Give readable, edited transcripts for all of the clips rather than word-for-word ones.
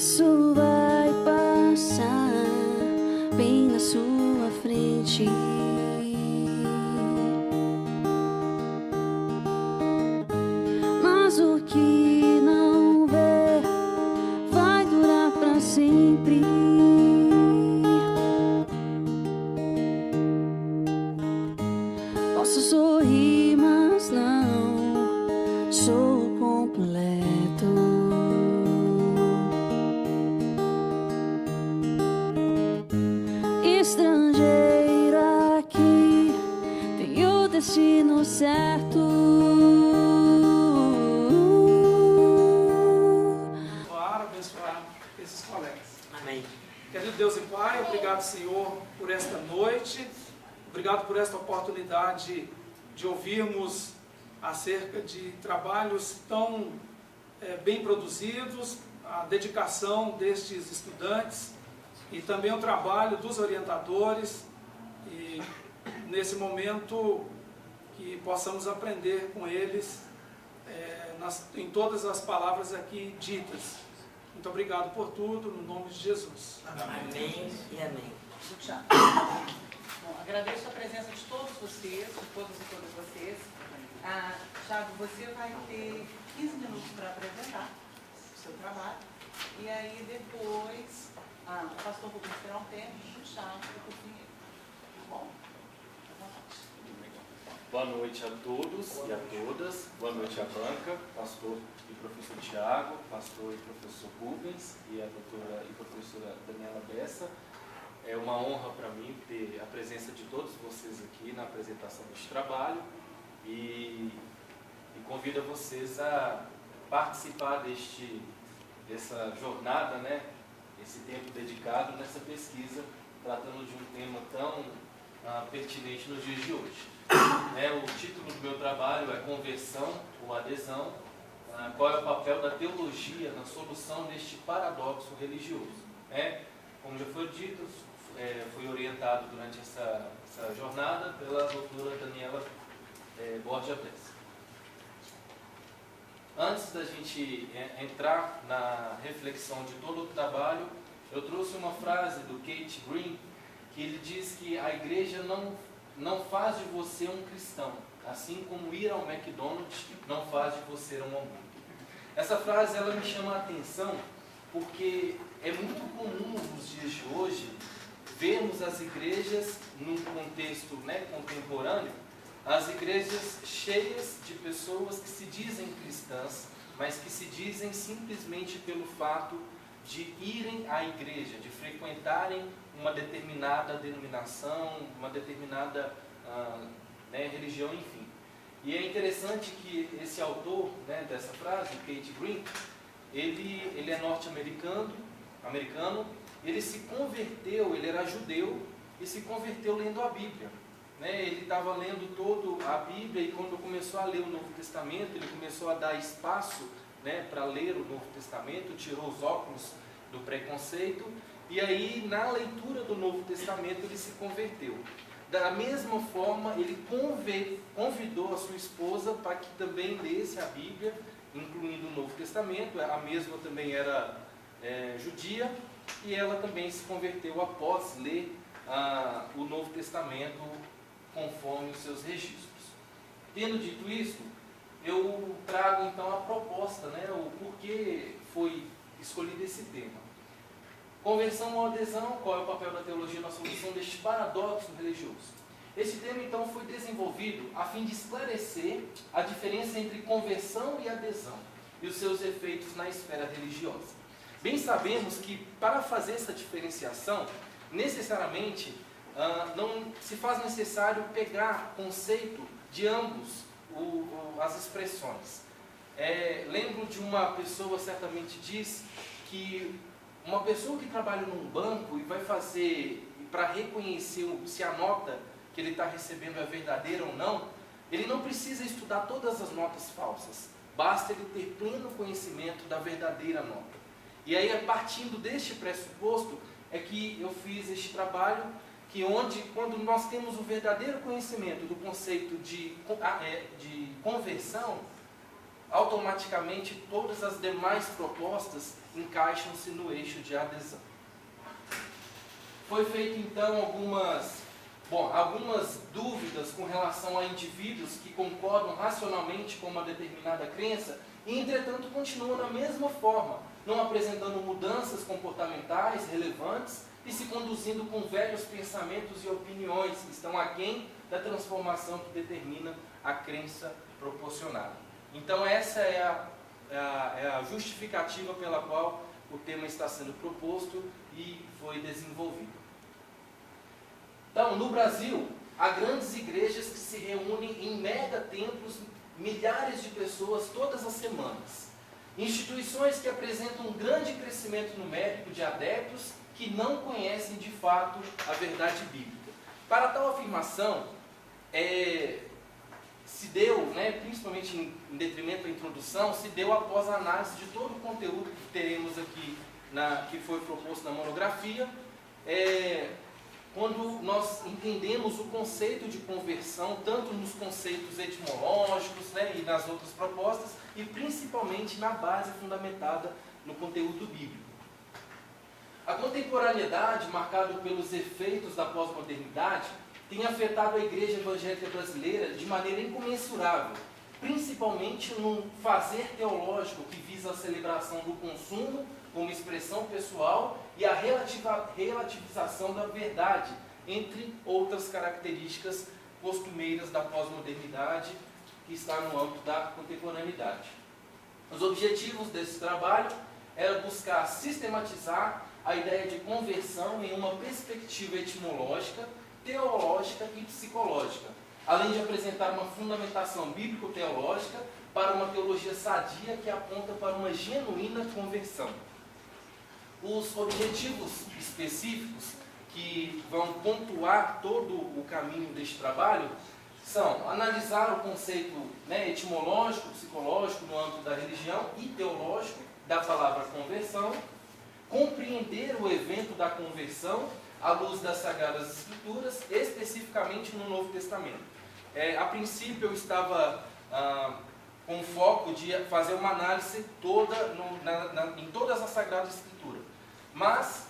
isso vai passar bem na sua frente. Mas o que não vê vai durar pra sempre. Posso sorrir, mas não sou completo. Estrangeira aqui, tem o destino certo. Abençoar esses colegas. Amém. Querido Deus e Pai, obrigado, Senhor, por esta noite. Obrigado por esta oportunidade de ouvirmos acerca de trabalhos tão bem produzidos, a dedicação destes estudantes e também o trabalho dos orientadores, e nesse momento que possamos aprender com eles em todas as palavras aqui ditas. Muito obrigado por tudo, no nome de Jesus. Amém e amém. Bom, agradeço a presença de todos vocês, de todos e todas vocês. Thiago, você vai ter 15 minutos para apresentar o seu trabalho. E aí depois, o pastor Rubens terá um tempo, o Thiago e por fim ele. Tá bom? Boa noite a todos e a todas. Boa noite à banca, pastor e professor Tiago, pastor e professor Rubens e a doutora e professora Daniela Bessa. É uma honra para mim ter a presença de todos vocês aqui na apresentação deste trabalho e convido vocês a participar dessa jornada, né? Esse tempo dedicado nessa pesquisa, tratando de um tema tão pertinente nos dias de hoje. O título do meu trabalho é Conversão ou Adesão, qual é o papel da teologia na solução deste paradoxo religioso. Como já foi dito, fui orientado durante essa jornada pela doutora Daniela Borja Bessa. Antes da gente entrar na reflexão de todo o trabalho, eu trouxe uma frase do Kate Green, que ele diz que a igreja não faz de você um cristão, assim como ir ao McDonald's não faz de você um hambúrguer. Essa frase ela me chama a atenção porque é muito comum nos dias de hoje vermos as igrejas num contexto contemporâneo, as igrejas cheias de pessoas que se dizem cristãs, mas que se dizem simplesmente pelo fato de irem à igreja, de frequentarem uma determinada denominação, uma determinada religião, enfim. E é interessante que esse autor dessa frase, Kate Green, ele é norte-americano, ele se converteu, ele era judeu e se converteu lendo a Bíblia. Ele estava lendo toda a Bíblia e quando começou a ler o Novo Testamento, ele começou a dar espaço para ler o Novo Testamento, tirou os óculos do preconceito e aí na leitura do Novo Testamento ele se converteu. Da mesma forma, ele convidou a sua esposa para que também lesse a Bíblia, incluindo o Novo Testamento. A mesma também era judia e ela também se converteu após ler o Novo Testamento conforme os seus registros. Tendo dito isso, eu trago então a proposta, o porquê foi escolhido esse tema. Conversão ou adesão, qual é o papel da teologia na solução deste paradoxo religioso? Esse tema então foi desenvolvido a fim de esclarecer a diferença entre conversão e adesão e os seus efeitos na esfera religiosa. Bem sabemos que para fazer essa diferenciação, necessariamente não se faz necessário pegar conceito de ambos as expressões. Lembro de uma pessoa certamente diz que uma pessoa que trabalha num banco e vai fazer para reconhecer se a nota que ele está recebendo é verdadeira ou não, ele não precisa estudar todas as notas falsas, basta ele ter pleno conhecimento da verdadeira nota. E aí, partindo deste pressuposto, é que eu fiz este trabalho, quando nós temos o verdadeiro conhecimento do conceito de conversão, automaticamente todas as demais propostas encaixam-se no eixo de adesão. Foi feito então algumas dúvidas com relação a indivíduos que concordam racionalmente com uma determinada crença e, entretanto, continuam da mesma forma, não apresentando mudanças comportamentais relevantes e se conduzindo com velhos pensamentos e opiniões que estão aquém da transformação que determina a crença proporcionada. Então essa é a justificativa pela qual o tema está sendo proposto e foi desenvolvido. Então, no Brasil, há grandes igrejas que se reúnem em mega templos, milhares de pessoas todas as semanas. Instituições que apresentam um grande crescimento numérico de adeptos que não conhecem de fato a verdade bíblica. Para tal afirmação, se deu, principalmente em detrimento da introdução, se deu após a análise de todo o conteúdo que teremos aqui, que foi proposto na monografia, quando nós entendemos o conceito de conversão, tanto nos conceitos etimológicos e nas outras propostas, e principalmente na base fundamentada no conteúdo bíblico. A contemporaneidade, marcada pelos efeitos da pós-modernidade, tem afetado a igreja evangélica brasileira de maneira incomensurável, principalmente num fazer teológico que visa a celebração do consumo como expressão pessoal e a relativização da verdade, entre outras características costumeiras da pós-modernidade que está no âmbito da contemporaneidade. Os objetivos desse trabalho era buscar sistematizar a ideia de conversão em uma perspectiva etimológica, teológica e psicológica, além de apresentar uma fundamentação bíblico-teológica para uma teologia sadia que aponta para uma genuína conversão. Os objetivos específicos que vão pontuar todo o caminho deste trabalho são analisar o conceito etimológico, psicológico no âmbito da religião e teológico da palavra conversão, compreender o evento da conversão à luz das Sagradas Escrituras, especificamente no Novo Testamento. A princípio eu estava com o foco de fazer uma análise toda em todas as Sagradas Escrituras, mas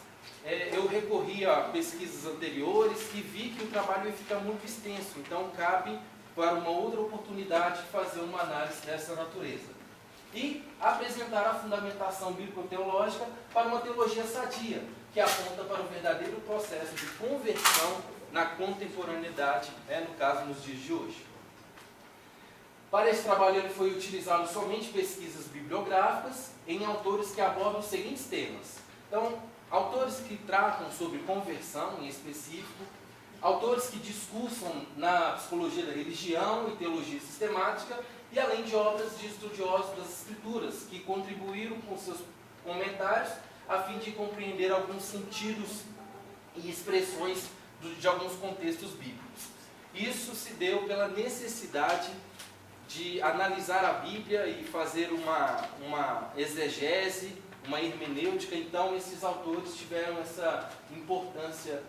eu recorri a pesquisas anteriores e vi que o trabalho ia ficar muito extenso, então cabe para uma outra oportunidade fazer uma análise dessa natureza. E apresentar a fundamentação bíblico-teológica para uma teologia sadia, que aponta para o verdadeiro processo de conversão na contemporaneidade, no caso nos dias de hoje. Para esse trabalho ele foi utilizado somente pesquisas bibliográficas em autores que abordam os seguintes temas. Então, autores que tratam sobre conversão em específico, autores que discursam na psicologia da religião e teologia sistemática, e além de obras de estudiosos das Escrituras, que contribuíram com seus comentários a fim de compreender alguns sentidos e expressões de alguns contextos bíblicos. Isso se deu pela necessidade de analisar a Bíblia e fazer uma exegese, uma hermenêutica. Então esses autores tiveram essa importância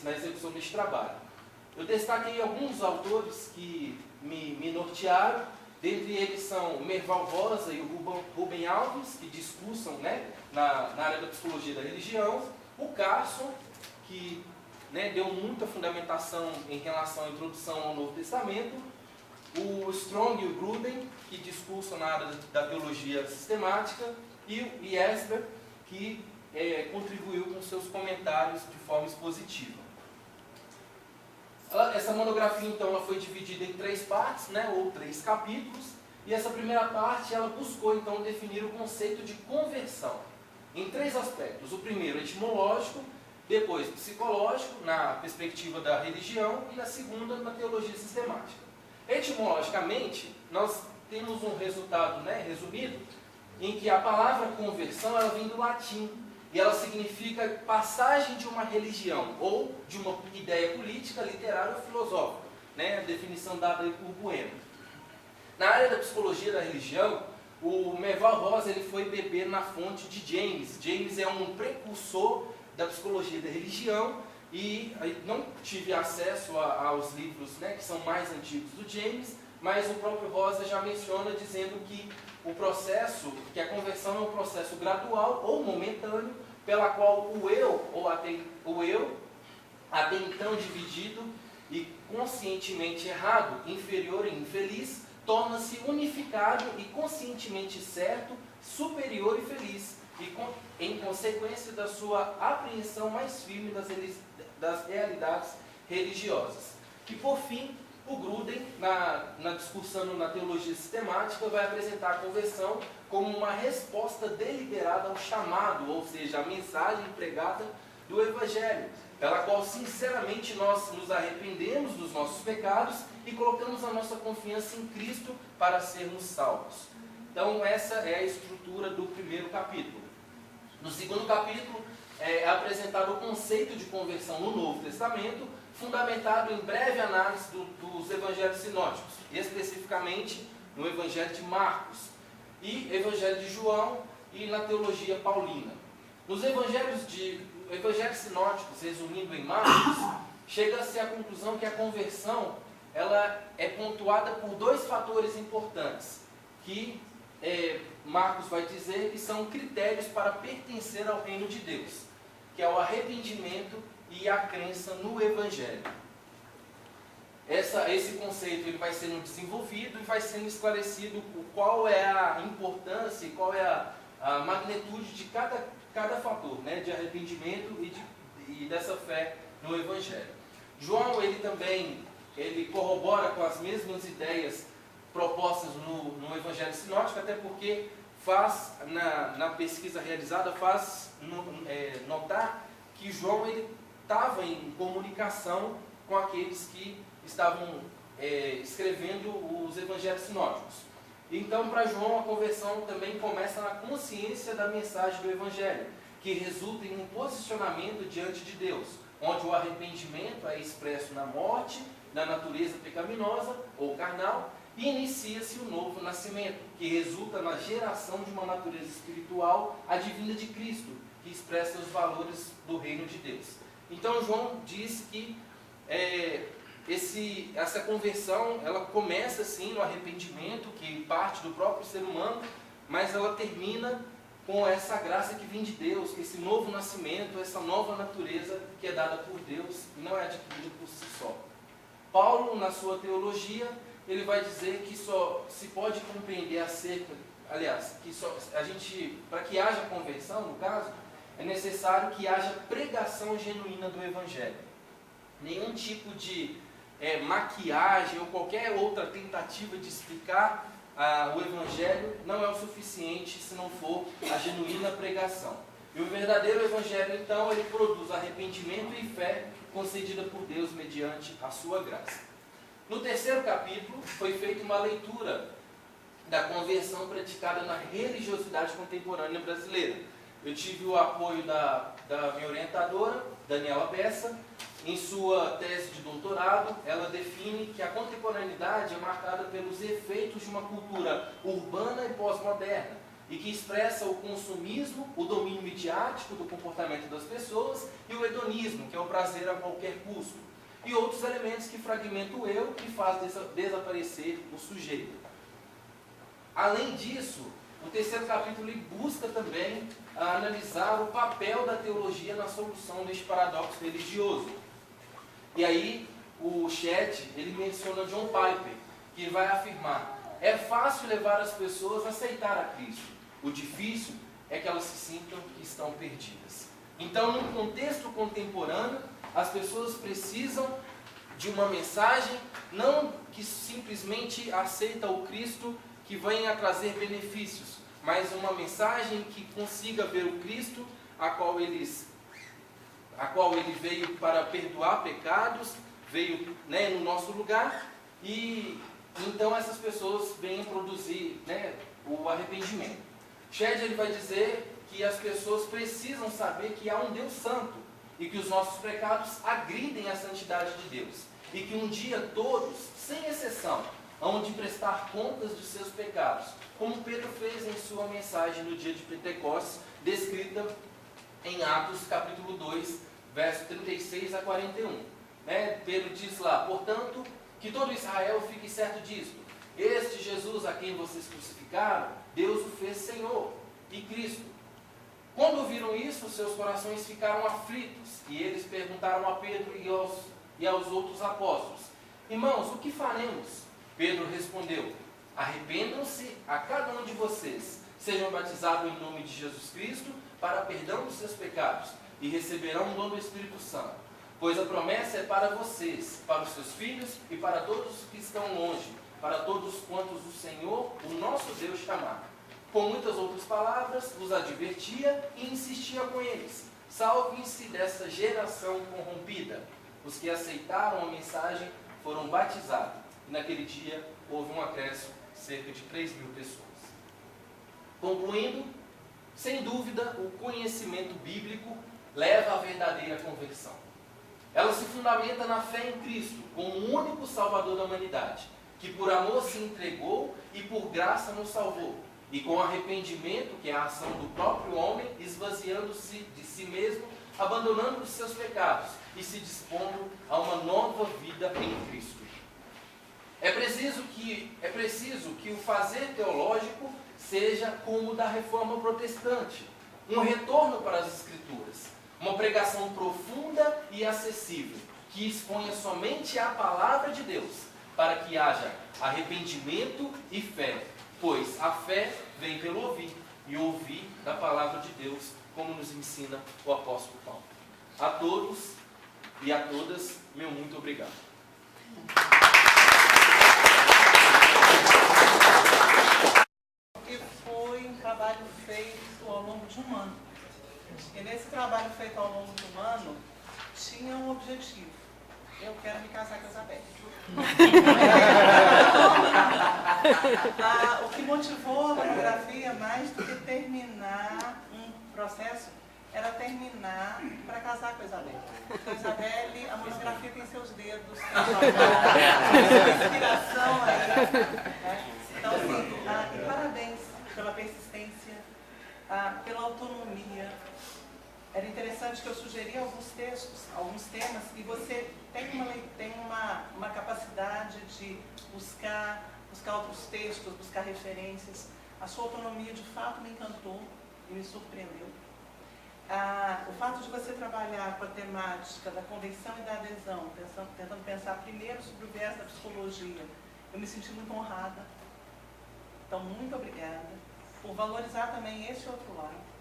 na execução deste trabalho. Eu destaquei alguns autores que me nortearam, dentre eles são o Merval Rosa e o Rubem Alves, que discursam na área da psicologia da religião, o Carson, que deu muita fundamentação em relação à introdução ao Novo Testamento, o Strong e o Gruden, que discursam na área da teologia sistemática, e o Esber, que contribuiu com seus comentários de forma expositiva. Essa monografia, então, ela foi dividida em 3 partes, ou 3 capítulos, e essa primeira parte, ela buscou, então, definir o conceito de conversão, em 3 aspectos. O primeiro, etimológico, depois, psicológico, na perspectiva da religião, e a segunda, na teologia sistemática. Etimologicamente, nós temos um resultado resumido, em que a palavra conversão, ela vem do latim, e ela significa passagem de uma religião ou de uma ideia política, literária ou filosófica, a definição dada por Bueno. Na área da psicologia da religião, o Merval Rosa ele foi beber na fonte de James. James é um precursor da psicologia da religião e não tive acesso aos livros que são mais antigos do James, mas o próprio Rosa já menciona dizendo que o processo, que a conversão é um processo gradual ou momentâneo, pela qual o eu, até então dividido e conscientemente errado, inferior e infeliz, torna-se unificado e conscientemente certo, superior e feliz, e em consequência da sua apreensão mais firme das realidades religiosas. E por fim, o Gruden, na discussão na teologia sistemática, vai apresentar a conversão como uma resposta deliberada ao chamado, ou seja, a mensagem pregada do Evangelho, pela qual sinceramente nós nos arrependemos dos nossos pecados e colocamos a nossa confiança em Cristo para sermos salvos. Então essa é a estrutura do primeiro capítulo. No segundo capítulo é apresentado o conceito de conversão no Novo Testamento, fundamentado em breve análise dos evangelhos sinóticos, especificamente no Evangelho de Marcos e Evangelho de João e na teologia paulina. Nos evangelhos sinóticos, resumindo em Marcos, chega-se à conclusão que a conversão ela é pontuada por dois fatores importantes, que Marcos vai dizer que são critérios para pertencer ao reino de Deus, que é o arrependimento e a crença no Evangelho. Esse conceito ele vai sendo desenvolvido e vai sendo esclarecido qual é a importância e qual é a magnitude de cada fator, né, de arrependimento e dessa fé no Evangelho. João ele corrobora com as mesmas ideias propostas no Evangelho sinótico, até porque na pesquisa realizada faz notar que João ele estava em comunicação com aqueles que estavam escrevendo os evangelhos sinóticos. Então, para João, a conversão também começa na consciência da mensagem do Evangelho, que resulta em um posicionamento diante de Deus, onde o arrependimento é expresso na morte da natureza pecaminosa ou carnal, e inicia-se o novo nascimento, que resulta na geração de uma natureza espiritual advinda de Cristo, que expressa os valores do reino de Deus. Então, João diz que essa conversão ela começa sim no arrependimento, que parte do próprio ser humano, mas ela termina com essa graça que vem de Deus, esse novo nascimento, essa nova natureza que é dada por Deus e não é adquirida por si só. Paulo, na sua teologia, ele vai dizer que só se pode compreender para que haja conversão, no caso, é necessário que haja pregação genuína do Evangelho. Nenhum tipo de maquiagem ou qualquer outra tentativa de explicar o Evangelho não é o suficiente se não for a genuína pregação. E o verdadeiro Evangelho, então, ele produz arrependimento e fé concedida por Deus mediante a sua graça. No terceiro capítulo, foi feita uma leitura da conversão praticada na religiosidade contemporânea brasileira. Eu tive o apoio da minha orientadora, Daniela Bessa. Em sua tese de doutorado, ela define que a contemporaneidade é marcada pelos efeitos de uma cultura urbana e pós-moderna, e que expressa o consumismo, o domínio midiático do comportamento das pessoas e o hedonismo, que é o prazer a qualquer custo, e outros elementos que fragmentam o eu e faz desaparecer o sujeito. Além disso, o terceiro capítulo ele busca também analisar o papel da teologia na solução deste paradoxo religioso. E aí, o Chet, ele menciona John Piper, que vai afirmar: é fácil levar as pessoas a aceitar a Cristo. O difícil é que elas se sintam que estão perdidas. Então, num contexto contemporâneo, as pessoas precisam de uma mensagem, não que simplesmente aceita o Cristo que vem a trazer benefícios, mas uma mensagem que consiga ver o Cristo a qual ele veio para perdoar pecados, veio no nosso lugar, e então essas pessoas vêm produzir o arrependimento. Shed ele vai dizer que as pessoas precisam saber que há um Deus santo e que os nossos pecados agridem a santidade de Deus, e que um dia todos, sem exceção, hão de prestar contas de seus pecados, como Pedro fez em sua mensagem no dia de Pentecostes, descrita em Atos capítulo 2, verso 36 a 41. Pedro diz lá: portanto, que todo Israel fique certo disto, este Jesus a quem vocês crucificaram, Deus o fez Senhor e Cristo. Quando ouviram isso, seus corações ficaram aflitos, e eles perguntaram a Pedro e aos outros apóstolos: irmãos, o que faremos? Pedro respondeu: arrependam-se a cada um de vocês, sejam batizados em nome de Jesus Cristo para perdão dos seus pecados, e receberão o dom do Espírito Santo. Pois a promessa é para vocês, para os seus filhos e para todos os que estão longe, para todos quantos o Senhor, o nosso Deus, chamar. Com muitas outras palavras, os advertia e insistia com eles: salvem-se dessa geração corrompida. Os que aceitaram a mensagem foram batizados, e naquele dia houve um acréscimo de cerca de 3.000 pessoas. Concluindo, sem dúvida, o conhecimento bíblico leva à verdadeira conversão. Ela se fundamenta na fé em Cristo, como o único Salvador da humanidade, que por amor se entregou e por graça nos salvou, e com arrependimento, que é a ação do próprio homem, esvaziando-se de si mesmo, abandonando os seus pecados e se dispondo a uma nova vida em Cristo. É preciso que o fazer teológico seja como o da Reforma Protestante, um retorno para as Escrituras, uma pregação profunda e acessível, que exponha somente a palavra de Deus, para que haja arrependimento e fé, pois a fé vem pelo ouvir, e ouvir da palavra de Deus, como nos ensina o apóstolo Paulo. A todos e a todas, meu muito obrigado. Que foi um trabalho feito ao longo de um ano. E nesse trabalho feito ao longo de um ano, tinha um objetivo: eu quero me casar com a Isabel. O que motivou a monografia, mais do que terminar um processo, era terminar para casar com a Isabel. A Isabel, a monografia tem seus dedos, tem inspiração aí. Então, assim, e parabéns pela persistência, pela autonomia. Era interessante que eu sugeri alguns textos, alguns temas, e você tem uma capacidade de buscar outros textos, buscar referências. A sua autonomia, de fato, me encantou e me surpreendeu. O fato de você trabalhar com a temática da convenção e da adesão, tentando pensar primeiro sobre o viés da psicologia, eu me senti muito honrada. Então, muito obrigada por valorizar também esse outro lado.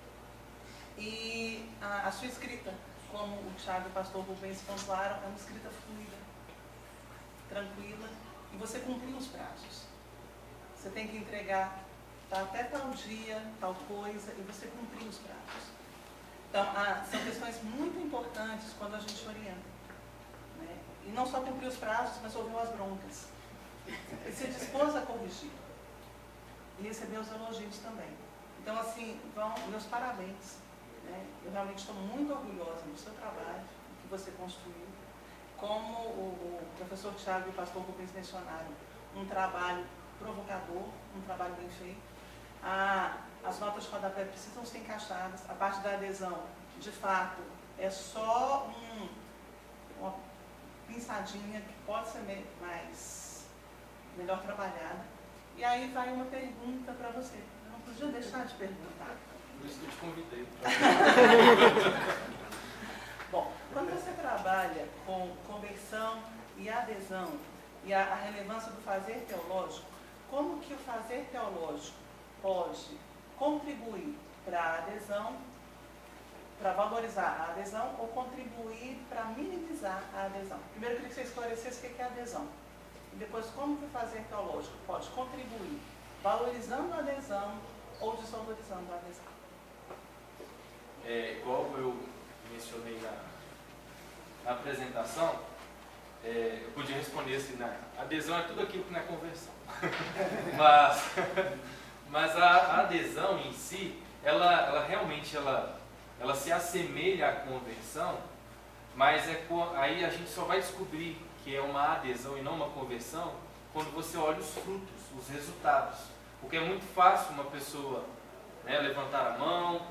E a sua escrita, como o Thiago e o pastor Rubens pontuaram, é uma escrita fluida, tranquila, e você cumpriu os prazos. Você tem que entregar até tal dia, tal coisa, e você cumpriu os prazos. Então, são questões muito importantes quando a gente orienta, né? E não só cumpriu os prazos, mas ouviu as broncas. E se dispôs a corrigir. E recebeu os elogios também. Então, assim, meus parabéns. Né? Eu realmente estou muito orgulhosa do seu trabalho, do que você construiu. Como o professor Thiago e o pastor Rubens mencionaram, um trabalho provocador, um trabalho bem feito. As notas de rodapé precisam ser encaixadas. A parte da adesão, de fato, é só uma pinçadinha que pode ser melhor trabalhada. E aí vai uma pergunta para você. Eu não podia deixar de perguntar. Por isso que eu te convidei. Bom, quando você trabalha com conversão e adesão e a relevância do fazer teológico, como que o fazer teológico pode contribuir para a adesão, para valorizar a adesão, ou contribuir para minimizar a adesão? Primeiro, eu queria que você esclarecesse o que é adesão. E depois, como que o fazer teológico pode contribuir valorizando a adesão ou desvalorizando a adesão? Igual eu mencionei na apresentação, eu podia responder assim, né? Adesão é tudo aquilo que não é conversão. mas a adesão em si, ela realmente ela se assemelha à conversão, mas aí a gente só vai descobrir que é uma adesão e não uma conversão quando você olha os frutos, os resultados. Porque é muito fácil uma pessoa, né, levantar a mão,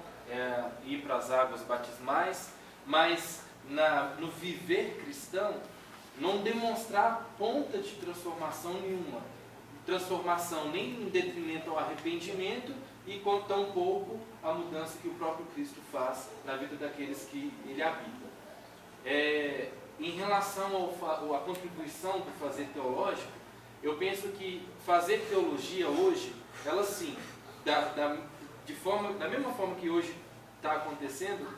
ir para as águas batismais, mas no viver cristão não demonstrar ponta de transformação nenhuma. transformação nem em detrimento ao arrependimento e com tão pouco a mudança que o próprio Cristo faz na vida daqueles que Ele habita. Em relação à contribuição do fazer teológico, eu penso que fazer teologia hoje, ela sim, da mesma forma que hoje está acontecendo,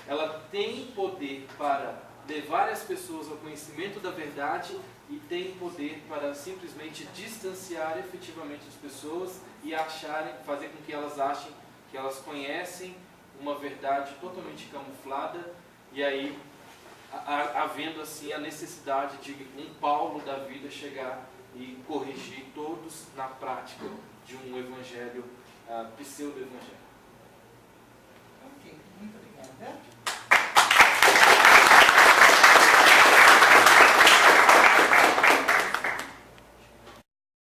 ela tem poder para levar as pessoas ao conhecimento da verdade e tem poder para simplesmente distanciar efetivamente as pessoas e fazer com que elas achem que elas conhecem uma verdade totalmente camuflada, e aí havendo assim a necessidade de um Paulo da vida chegar e corrigir todos na prática de um evangelho, pseudo-evangelho. Ok, muito obrigada.